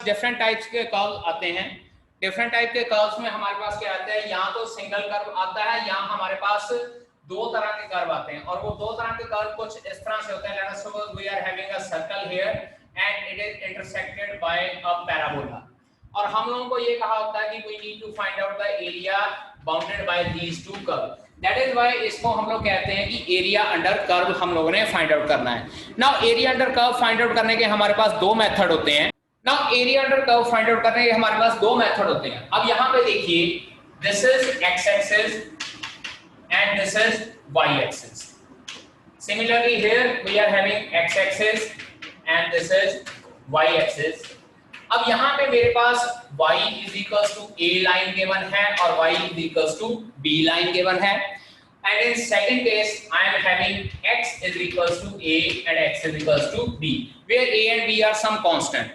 Different types के curve आते हैं। डिफरेंट टाइप के कर्व्स में हमारे पास क्या आता है, यहाँ तो सिंगल कर्व आता है, यहाँ हमारे पास दो तरह के कर्व आते हैं और वो दो तरह के कर्व कुछ इस तरह से होते हैं। Let us suppose we are having a circle here and it is intersected by a parabola, और हम लोगों को ये कहा होता है कि we need to find out the area bounded by these two curve. That is why इसको हम लोग कहते हैं कि एरिया अंडर कर्व हम लोगों ने फाइंड आउट करना है। Now area under curve find out करने के हमारे पास दो मेथड होते हैं। Now area under curve find out करने के हमारे पास दो मेथड होते हैं। अब यहाँ पे देखिए, this is x axis and this is y axis. Similarly here we are having x axis and this is y axis. अब यहाँ पे मेरे पास y is equals to a line given है और y is equals to b line given है, and in second case I am having x is equals to a and x is equals to b, where a and b are some constant.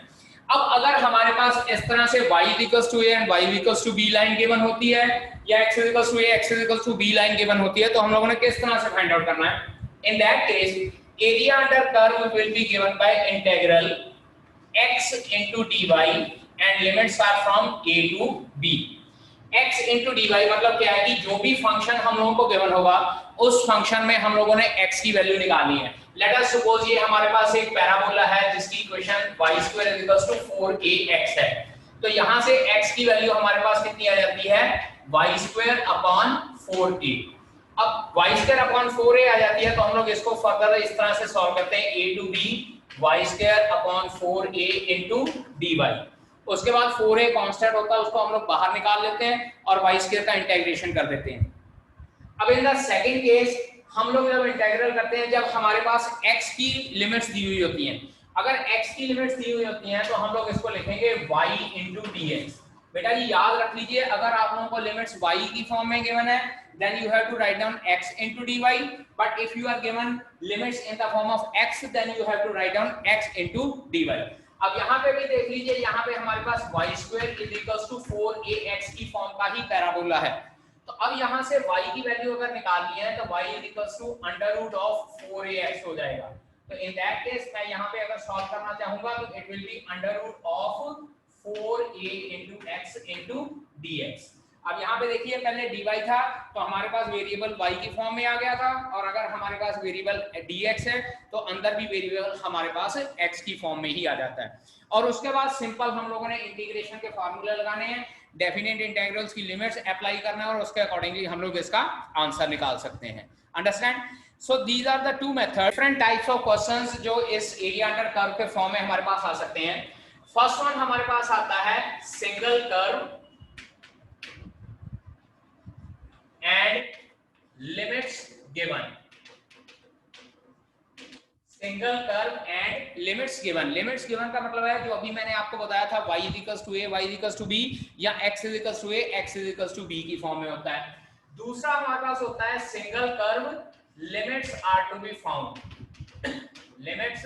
अब अगर हमारे पास इस तरह से y equals to a and y equals to b line given होती है या x equals to a x equals to b line given होती है, तो हम लोगों ने किस तरह से फाइंड आउट करना है? In that case area under curve will be given bye integral x into dy and limits are from a to b. x into dy मतलब क्या है कि जो भी फंक्शन हम लोगों को गिवन होगा उस फंक्शन में हम लोगों ने x की वैल्यू निकालनी है। लेट अस सपोज ये हमारे पास एक पैराबोला है जिसकी इक्वेशन y² 4ax है, तो यहां से x की वैल्यू हमारे पास कितनी आ जाती है? y² upon 4a। अब y² अपॉन 4a आ जाती है तो हम लोग इसको फर्दर इस तरह से सॉल्व करते हैं, a to b y² upon 4a into dy। उसके बाद 4a कांस्टेंट होता है, उसको हम लोग बाहर निकाल लेते हैं और y² का इंटीग्रेशन कर देते हैं। अब इन द सेकंड केस हम लोग जब इंटीग्रल करते हैं, जब हमारे पास x की लिमिट्स दी हुई होती हैं, अगर x की लिमिट्स दी हुई होती हैं तो हम लोग इसको लिखेंगे y into dx। बेटा ये याद रख लीजिए, अगर आप लोगों को लिमिट्स y की फॉर्म में गिवन है then you have to write down x into dy, but if you are given limits in the form of x then you have to write down x into dy। अब यहाँ पे भी देख लीजिए, यहाँ पे हमारे पास y² 4ax की फॉर्म का ही पैराबोला है, तो अब यहाँ से y की वैल्यू अगर निकालनी है तो y √ 4ax हो जाएगा। तो इन दैट केस मैं यहाँ पे अगर सॉल्व करना चाहूंगा तो it will be √ 4a into x into dx। अब यहाँ पे देखिए पहले dy था तो हमारे पास वेरिएबल y की फॉर्म में आ गया था, और अगर हमारे पास वेरिएबल dx है तो अंदर भी वेरिएबल हमारे पास x की फॉर्म में ही आ जाता है। और उसके बाद सिंपल हम लोगों ने इंटीग्रेशन के फार्मूले लगाने हैं, डेफिनेट इंटीग्रल्स की लिमिट्स अप्लाई करना है और उसके अकॉर्डिंगली हम लोग इसका आंसर निकाल सकते हैं। Understand? So these are the two method, different types of questions जो इस एरिया अंडर कर्व के फॉर्म में हमारे पास आ सकते हैं। फर्स्ट वन हमारे पास आता है single curve and limits given. Single curve and limits given. Limits given का मतलब है जो अभी मैंने आपको बताया था y equals to a y equals to b या x equals to a x equals to b की फॉर्म में होता है। दूसरा हमारे पास होता है single curve limits are to be found. Limits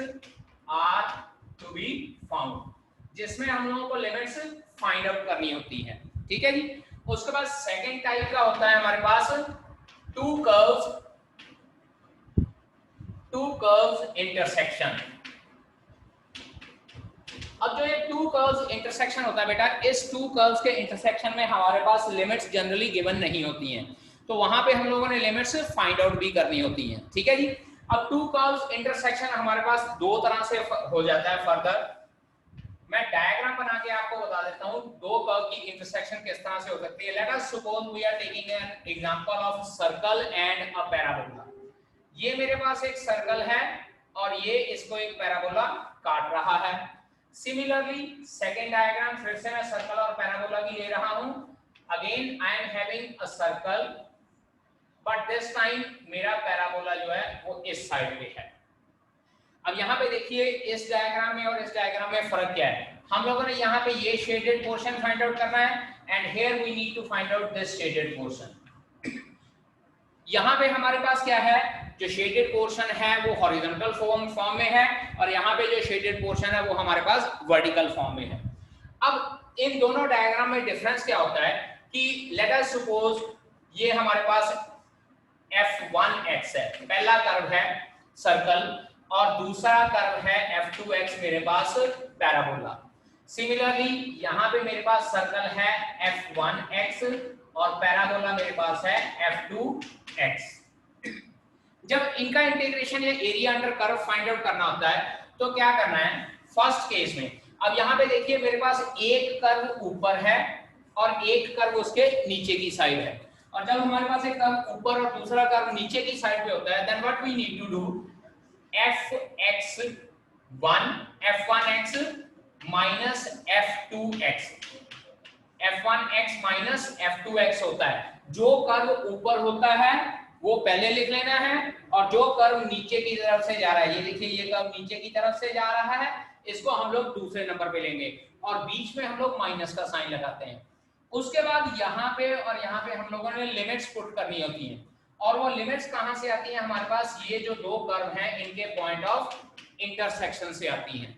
are to be found, जिसमें हम लोगों को लिमिट्स फाइंड आउट करनी होती है। ठीक है जी। उसके बाद सेकंड टाइप का होता है हमारे पास टू कर्व्स इंटरसेक्शन। अब जो ये टू कर्व्स इंटरसेक्शन होता है बेटा, इस टू कर्व्स के इंटरसेक्शन में हमारे पास लिमिट्स जनरली गिवन नहीं होती हैं, तो वहां पे हम लोगों ने लिमिट्स फाइंड आउट भी करनी होती हैं। ठीक है जी। अब टू कर्व्स इंटरसेक्शन हमारे पास दो तरह से हो जाता है। फर्दर मैं डायग्राम बना के आपको बता देता हूं दो कर्व की इंटरसेक्शन किस तरह से हो सकती है। Let us suppose we are taking an example of circle and a parabola. ये मेरे पास एक सर्कल है और ये इसको एक पैराबोला काट रहा है। सिमिलरली सेकंड डायग्राम फिर से मैं सर्कल और पैराबोला की ले रहा हूं। Again I am having a circle, but this time मेरा पैराबोला जो है वो इस साइड पे है। अब यहाँ पे देखिए इस डायग्राम में और इस डायग्राम में फर्क क्या है। हम लोगों ने यहाँ पे ये शेडेड पोर्शन फाइंड आउट करना है and here we need to find out this shaded portion. यहाँ पे हमारे पास क्या है, जो शेडेड पोर्शन है वो हॉरिजॉन्टल फॉर्म में है और यहाँ पे जो शेडेड पोर्शन है वो हमारे पास वर्टिकल फॉर्म में है। अब इन दोनों डायग्राम में डिफरेंस क्या होता है कि लेट अस सपोज ये हमारे पास f1x है, पहला कर्व है सर्कल, और दूसरा कर्व है f2x मेरे पास पैराबोला। सिमिलरली यहाँ पे मेरे पास सर्कल है f1x और पैराबोला मेरे पास है f2x। जब इनका इंटीग्रेशन या area under curve find out करना होता है तो क्या करना है फर्स्ट केस में। अब यहाँ पे देखिए मेरे पास एक कर्व ऊपर है और एक कर्व उसके नीचे की साइड है, और जब हमारे पास एक कर्व ऊपर और दूसरा कर्व नीचे की साइड पे होता है then what we need to do f1x minus f1x minus f2x होता है। जो कर्व ऊपर होता है वो पहले लिख लेना है और जो कर्व नीचे की तरफ से जा रहा है, ये देखिए ये कर्व नीचे की तरफ से जा रहा है, इसको हम लोग दूसरे नंबर पे लेंगे और बीच में हम लोग माइनस का साइन लगाते हैं। उसके बाद यहाँ पे और यहाँ पे हम लोगों ने लिमिट्स पुट करनी होती हैं, और वो लिमिट्स कहाँ से आती हैं हमारे पास, ये जो दो कर्व हैं इनके पॉइंट ऑफ इंटरसेक्शन से आती हैं।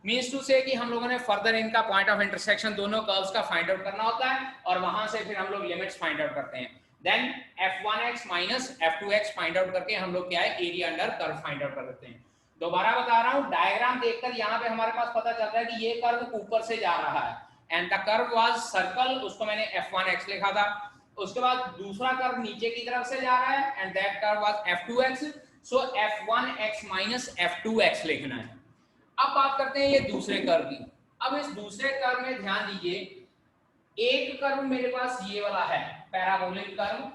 मीन्स टू से कि हम लोगों ने फर्दर इनका पॉइंट ऑफ इंटरसेक्शन दोनों कर्व्स का फाइंड आउट करना होता है और वहां से फिर हम लोग लिमिट्स फाइंड आउट करते हैं। Then f1x minus f2x find out करके हम लोग क्या है area under curve find out कर देते हैं। दोबारा बता रहा हूं, डायग्राम देखकर यहाँ पे हमारे पास पता चलता है कि ये कर्व ऊपर से जा रहा है and the curve was circle, उसको मैंने f1x लिखा था। उसके बाद दूसरा कर्व नीचे की तरफ से जा रहा है and that curve was f2x, so f1x minus f2x लिखना है। अब बात करते हैं ये दूसरे कर्व की। अब इस दूसरे कर्व में ध्यान दीजिए, एक कर्व मेरे पास ये वाला है parabolic curve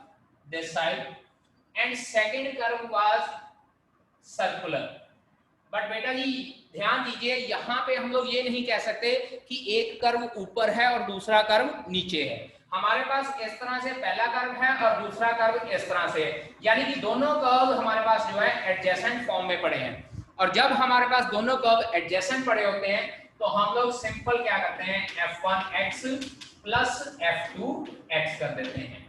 this side and second curve was circular. But बेटा जी ध्यान दीजिए यहाँ पे हम लोग ये नहीं कह सकते कि एक कर्व ऊपर है और दूसरा कर्व नीचे है। हमारे पास इस तरह से पहला कर्व है और दूसरा कर्व इस तरह से है, यानी कि दोनों कर्व हमारे पास जो है एडजेसेंट फॉर्म में पड़े हैं। और जब हमारे पास दोनों कर्व एडजेसेंट पड़े होते हैं तो हम लोग सिंपल क्या करते हैं f1x प्लस f2x कर देते हैं।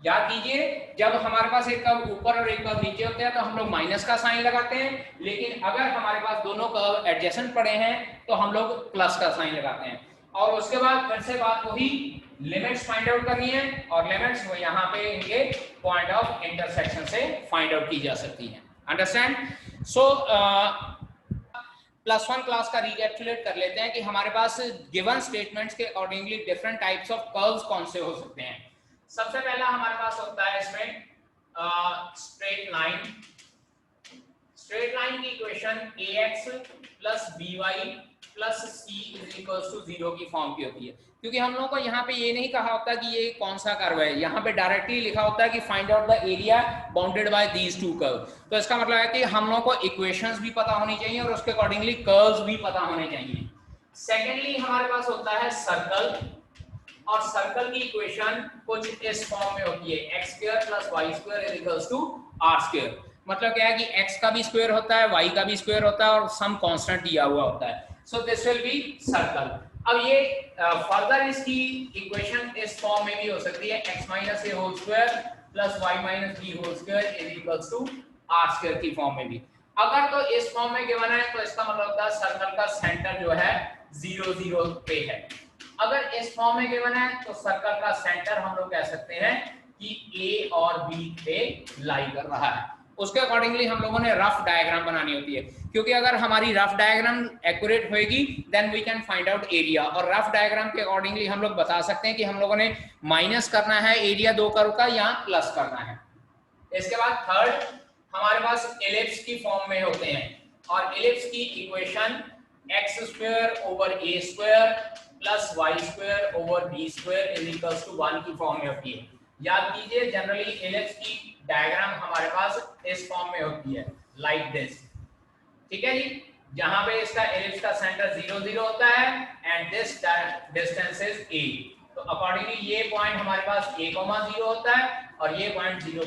याद कीजिए जब हमारे पास एक कर्व ऊपर और एक कर्व नीचे होते हैं तो हम लोग माइनस का साइन लगाते हैं, लेकिन अगर हमारे पास दोनों कर्व एडजेसेंट पड़े हैं तो हम लोग प्लस का साइन लगाते हैं। और उसके बाद फिर से बात वही लिमिट्स फाइंड आउट करनी है और लिमिट्स वो यहाँ पे इनके पॉइंट ऑफ इंटरसेक्शन से फाइंड आउट की जा सकती है। Understand? So plus one class का रिकैपिचुलेट कर लेते हैं कि हमारे पास गिवन स्टेटमेंट्स के accordingly different types of curves कौन से हो सकते हैं। सबसे पहला हमारे पास होता है इसमें स्ट्रेट लाइन। स्ट्रेट लाइन की equation ax plus by plus c is equals to 0 की फॉर्म की होती है, क्योंकि हम लोगों को यहाँ पे ये नहीं कहा होता कि ये कौन सा कर्व है, यहाँ पे डायरेक्टली लिखा होता है कि find out the area bounded bye these two curve. तो इसका मतलब है कि हम लोगों को इक्वेशंस भी पता होनी चाहिए और उसके अकॉर्डिंगली कर्व्स भी पता होने चाहिए। सेकेंडली हमारे पास होता है सर्कल, और सर्कल की इक्वेशन कुछ इस फॉर्म में होती है x² + y² is equals to r²। मतलब क्या है कि x का भी स्क्वायर होता है, y का भी स्क्वायर होता है और सम कांस्टेंट दिया हुआ होता है। So this will B circle. अब ये फर्दर इसकी इक्वेशन इस फॉर्म में भी हो सकती है x - a whole square plus y - b whole square is equals to r² की फॉर्म में भी। अगर तो इस फॉर्म में गिवन है तो इसका मतलब होता है सर्कल का सेंटर जो है 0 0 पे है। अगर इस फॉर्म में गिवन है तो सर्कल का सेंटर हम लोग कह सकते हैं कि A और B पे लाई कर रहा है। उसके अकॉर्डिंगली हम लोगों ने रफ डायग्राम बनानी होती है, क्योंकि अगर हमारी रफ डायग्राम एक्यूरेट होएगी then we can find out area. और रफ डायग्राम के अकॉर्डिंगली हम लोग बता सकते हैं कि हम लोगों ने माइनस करना है एरिया दो कर्व का या प्लस करना है। इसके बाद थर्ड हमारे पास एलिप्स की फॉर्म में होते हैं, और एलिप्स की equation x² over a² plus y² over b² is equals to 1 की फॉर्म में होती है। याद कीजिए जनरली एलिप्स की डायग्राम हमारे पास इस फॉर्म में होती है लाइक दिस। ठीक है जी, जहां पे इसका एलिप्स का सेंटर 0 0 होता है and this distance is a। तो अकॉर्डिंगली ये पॉइंट हमारे पास a, 0 होता है और ये पॉइंट 0,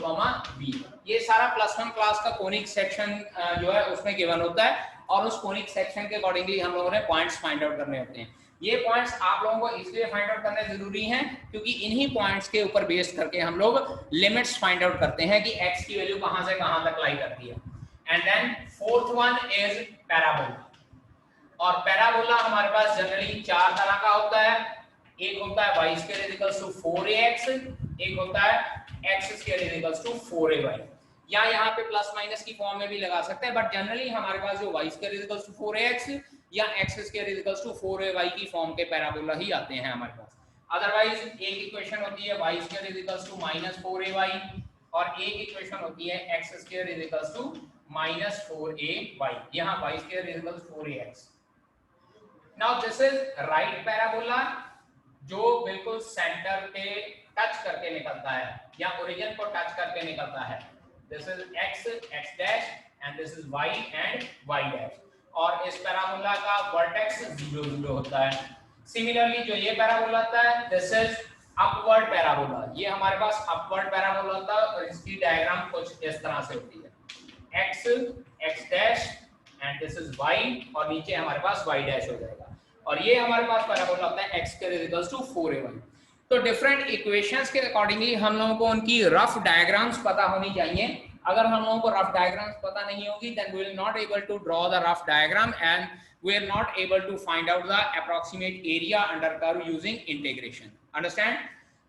b। ये सारा प्लस वन क्लास का कोनिक सेक्शन जो है उसमें गिवन होता है, और उस कोनिक सेक्शन के अकॉर्डिंगली हम लोगों ने पॉइंट्स फाइंड आउट करने होते हैं। ये पॉइंट्स आप लोगों को इसलिए फाइंड आउट करने जरूरी हैं क्योंकि इन्हीं पॉइंट्स के ऊपर बेस करके हम लोग लिमिट्स फाइंड आउट करते हैं कि x की वैल्यू कहां से कहां तक लाई करती है। And then fourth one is parabola. और पैराबोला हमारे पास जनरली चार तरह का होता है। एक होता है y² इक्वल्स टू 4ax, एक होता है x² इक्वल्स टू 4ay, या यहाँ पे प्लस माइनस की फॉर्म में भी लगा सकते हैं, बट जनरली हमारे पास जो y² इक्वल्स टू 4ax या x square is equals to 4ay की फॉर्म के पैराबोला ही आते हैं हमारे पास। अदरवाइज एक इक्वेशन होती है y square is equals to -4ay और एक इक्वेशन होती है x square is equals to -4ay। यहाँ y square is equals 4ax। Now this is right parabola जो बिल्कुल सेंटर पे टच करके निकलता है या ओरिजिन को टच करके निकलता है। This is x dash and this is y and y dash और इस पैराबोला का वर्टेक्स 0 0 होता है। सिमिलरली जो ये पैराबोला होता है दिस इज अपवर्ड पैराबोला, ये हमारे पास अपवर्ड पैराबोला होता है और इसकी डायग्राम कुछ इस तरह से होती है x dash and this is y और नीचे हमारे पास y डैश हो जाएगा और ये हमारे पास पैराबोला होता है x square is equals to 4ay। तो डिफरेंट इक्वेशंस के अकॉर्डिंगली हम लोगों को उनकी रफ डायग्राम्स पता होनी चाहिए। अगर हम लोगों को रफ डायग्राम्स पता नहीं होगी then we will not able to draw the rough diagram and we are not able to find out the approximate area under curve using integration. Understand?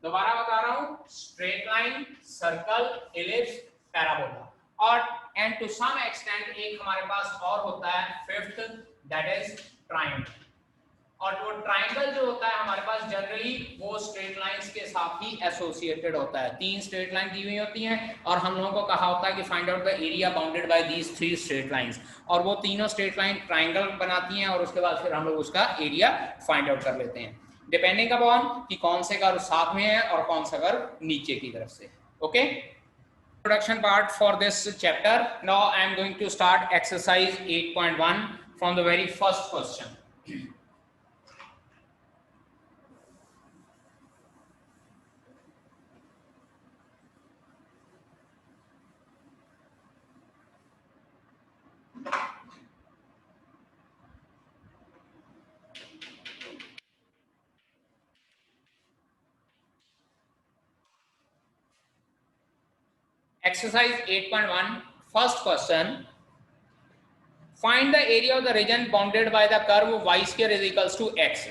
दोबारा बता रहा हूँ, straight line, circle, ellipse, parabola और and to some extent एक हमारे पास और होता है fifth that is triangle। और वो ट्राइंगल जो होता है हमारे पास जनरली वो स्ट्रेट लाइंस के साथ ही एसोसिएटेड होता है। 3 स्ट्रेट लाइन दी हुई होती हैं और हम लोगों को कहा होता है कि find out the area bounded by these 3 straight lines और वो तीनों स्ट्रेट लाइन ट्राइंगल बनाती हैं और उसके बाद फिर हम लोग उसका एरिया फाइंड आउट कर लेते हैं डिपेंडिंग अपॉन कि कौन से कर्व साथ में है और कौन सा कर्व नीचे की तरफ से। Okay, introduction part for this chapter. Now I am going to start exercise 8.1 from the very first question. Exercise 8.1 first question, find the area of the region bounded by the curve y square is equals to x।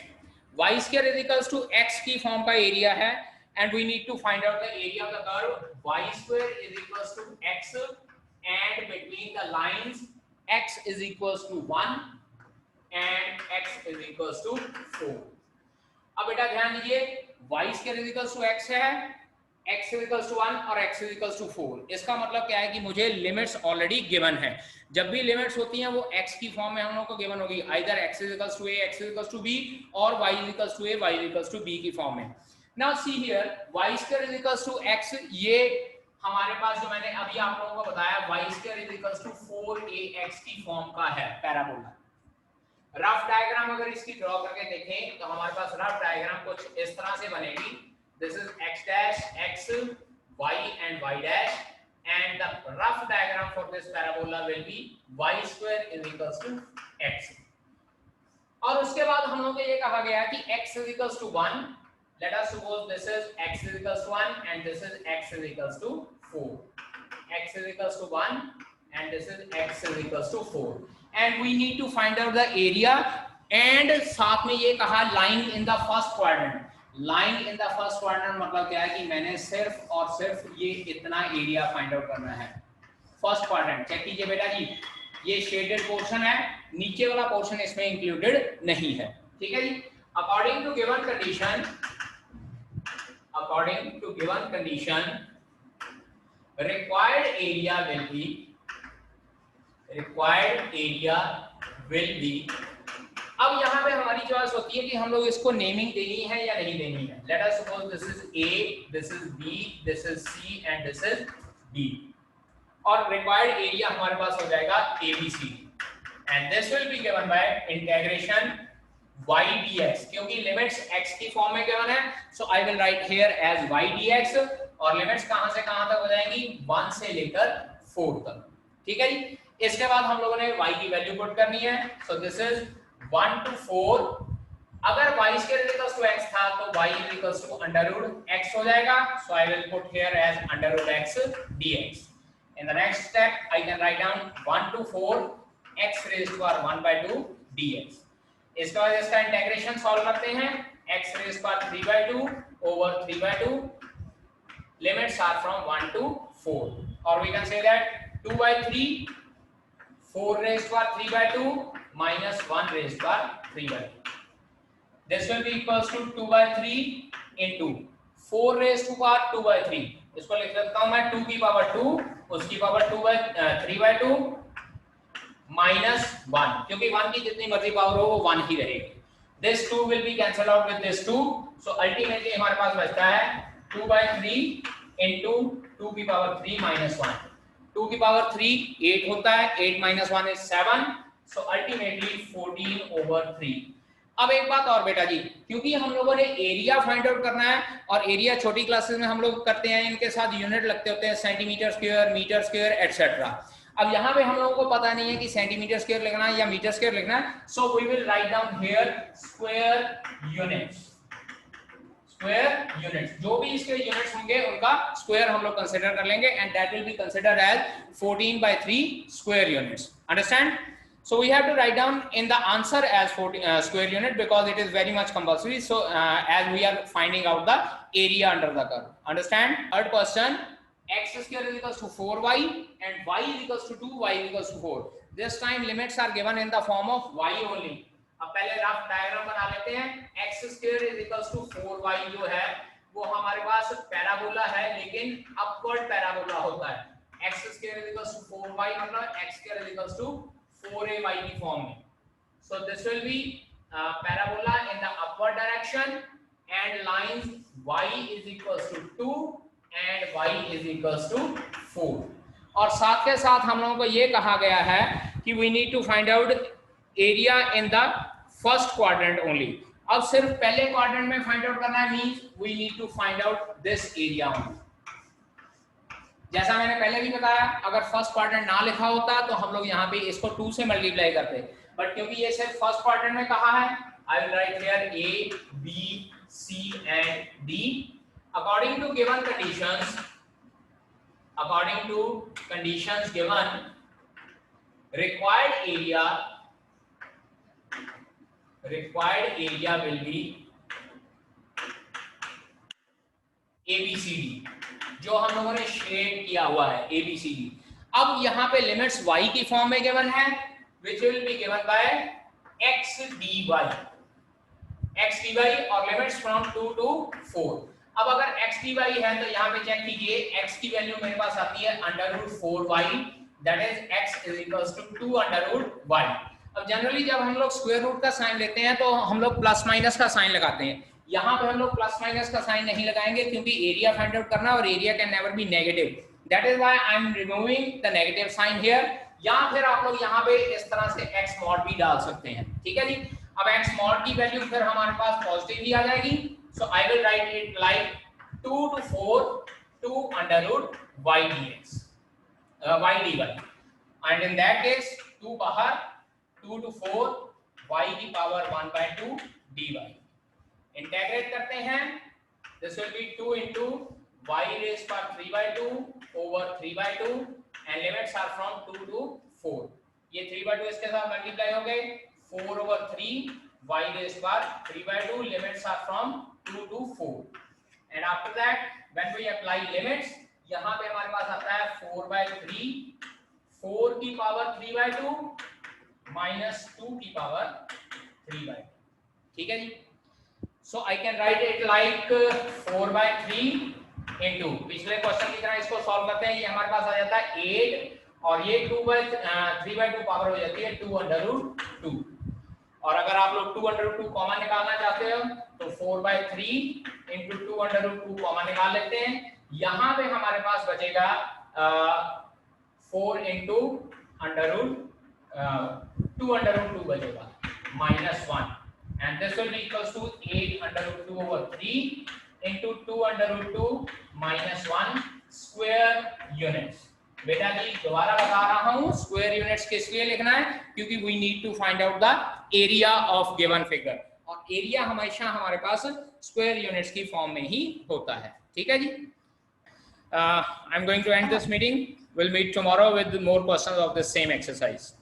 y square is equals to x की form का area है and we need to find out the area of the curve y square is equals to x and between the lines x is equals to 1 and x is equals to 4। अब बेटा ध्यान दीजिए y square is equals to x है, x is equals to 1 और x is equals to 4। इसका मतलब क्या है कि मुझे लिमिट्स ऑलरेडी गिवन है। जब भी लिमिट्स होती हैं वो x की फॉर्म में हम लोगों को गिवन होगी, either x is equals to a, x is equals to b और y is equals to a, y is equals to b की फॉर्म में। Now see here y square is equals to x, ये हमारे पास जो मैंने अभी आप लोगों को बताया y square is equals to 4ax की फॉर्म का है पैराबोला। रफ डायग्राम अगर इसकी ड्रॉ करके देखें तो हमारे पास रफ डायग्राम कुछ इस तरह से बनेगी। This is x dash, x, y and y dash and the rough diagram for this parabola will be y square is equals to x। और उसके बाद हम लोगों को ये कहा गया कि x is equals to 1। Let us suppose this is x is equals to 1 and this is x is equals to 4। x is equals to 1 and this is x is equals to 4 and we need to find out the area and साथ में ये कहा line in the first quadrant। Line in the first quadrant मतलब क्या है कि मैंने सिर्फ और सिर्फ ये इतना एरिया फाइंड आउट करना है फर्स्ट क्वाड्रेंट। चेक कीजिए बेटा जी, ये शेडेड पोर्शन है, नीचे वाला पोर्शन इसमें इंक्लूडेड नहीं है। ठीक है जी, according to given condition required area will be. अब यहाँ पे हमारी चॉइस होती है कि हम लोग इसको नेमिंग देनी है या नहीं देनी है। Let us suppose this is A, this is B, this is C and this is D और रिक्वायर्ड एरिया हमारे पास हो जाएगा ABC and this will be given by integration y dx, क्योंकि लिमिट्स x की फॉर्म में given है so I will write here as y dx और लिमिट्स कहां से कहां तक हो जाएंगी 1 से लेकर 4 तक। ठीक है जी, इसके बाद हम लोगों ने y की वैल्यू पुट करनी है। So this is 1 to 4। अगर y square is equals to x था तो y is equals to under root x हो जाएगा। So I will put here as under root x dx। In the next step I can write down 1 to 4 x raised to power 1 by 2 dx। इसके बाद इसका integration solve करते हैं। x raised to power 3 by 2 over 3 by 2 limits are from 1 to 4 or we can say that 2 by 3 4 raised to power 3 by 2 minus 1 raised by 3/2. This will be equals to 2/3 into 4 raised to power 2/3. इसको लिख सकता हूं मैं 2 की power 2 उसकी power 3/2 minus 1, क्योंकि 1 की जितनी मर्जी पावर हो वो 1 ही रहेगी. This 2 will be cancelled out with this 2, so ultimately हमारे पास बचता है 2/3 into 2 की पावर 3 minus 1. 2 की पावर 3 8 होता है, 8 minus 1 is 7, so ultimately 14/3. अब एक बात और बेटा जी, क्योंकि हम लोगों ने एरिया फाइंड आउट करना है और एरिया छोटी क्लासेस में हम लोग करते हैं, इनके साथ यूनिट लगते होते हैं centimetre square, metre square etcetera. अब यहाँ पे हम लोगों को पता नहीं है कि सेंटीमीटर स्क्वायर लिखना है या मीटर स्क्वायर लिखना है, so we will write down here square units. Square units, जो भी इसके यूनिट्स होंगे उनका स्क्वायर हम लोग कंसीडर कर लेंगे and that will be considered as 14/3 square units. Understand? So we have to write down in the answer as 14 square unit because it is very much compulsory. So as we are finding out the area under the curve. Understand? Third question, x square is equals to 4y and y is equals to 2, y is equals to 4. This time limits are given in the form of y only. अब पहले rough diagram बना लेते हैं. x square is equals to 4y जो है वो हमारे पास parabola है, लेकिन अपवर्ड पैराबोला होता है. x square is equals to 4y मतलब x square is equals to 4ay की फॉर्म में. So this will be parabola in the upward direction and lines y is equals to 2 and y is equals to 4. और साथ के साथ हम लोगों को ये कहा गया है कि we need to find out area in the first quadrant only. अब सिर्फ पहले क्वाड्रेंट में फाइंड आउट करना है, means we need to find out this area only. जैसा मैंने पहले भी बताया, अगर फर्स्ट क्वाड्रेंट ना लिखा होता तो हम लोग यहाँ पे इसको 2 से मल्टीप्लाई करते, बट क्योंकि ये सिर्फ फर्स्ट क्वाड्रेंट में कहा है, I will write here A B C and D. According to given conditions given, required area will be ABCD, जो हम लोगों ने शेड किया हुआ है ABCD. अब यहाँ पे लिमिट्स y की फॉर्म में गिवन है, which will be given by x dy और लिमिट्स फ्रॉम 2 to 4. अब अगर x dy है तो यहाँ पे चेक कीजिए, x की वैल्यू मेरे पास आती है √4y, that is x is equals to 2√y. अब जनरली जब हम लोग स्क्वायर रूट का साइन लेते हैं तो हम लोग प्लस माइनस का साइन लगाते हैं. यहाँ पे हम लोग प्लस माइनस का साइन नहीं लगाएंगे क्योंकि एरिया फाइंड आउट करना और area can never be negative. That is why I am removing the negative sign here. या फिर आप लोग यहाँ पे इस तरह से x मॉड भी डाल सकते हैं. ठीक है जी. अब x मॉड की वैल्यू फिर हमारे पास पॉजिटिव ही आ जाएगी. So I will write it like 2 to 4 2√y dx y dy, and in that case 2 बाहर, 2 to 4 y की पावर 1/2 dy. इंटीग्रेट करते हैं, this will be 2 into y raised by 3/2 over 3/2 and limits are from 2 to 4. ये 3/2 इसके साथ multiply हो गए, 4/3 y raised by 3/2, limits are from 2 to 4. And after that when we apply limits, यहाँ पे हमारे पास आता है 4/3, 4 की पावर 3/2 minus 2 की पावर 3/2. ठीक है जी. So I can write it like 4/3 into, पिछले क्वेश्चन की तरह इसको सॉल्व करते हैं. ये हमारे पास आ जाता है 8 और ये 3/2 पावर हो जाती है 2√2. और अगर आप लोग 2√2 कॉमन निकालना चाहते हो तो 4/3 into 2√2 कॉमन निकाल लेते हैं. यहाँ पे हमारे पास बचेगा 4 into 2√2 बचेगा -1. And this will be equals to 8√2/3 into 2√2 minus 1 square units. बेटा जी दोबारा बता रहा हूँ, स्क्वायर यूनिट्स किस लिए लिखना है, क्योंकि we need to find out the area of given figure, और एरिया हमेशा हमारे पास स्क्वायर यूनिट्स की फॉर्म में ही होता है. ठीक है जी. I'm going to end this meeting. We'll meet tomorrow with more questions of the same exercise.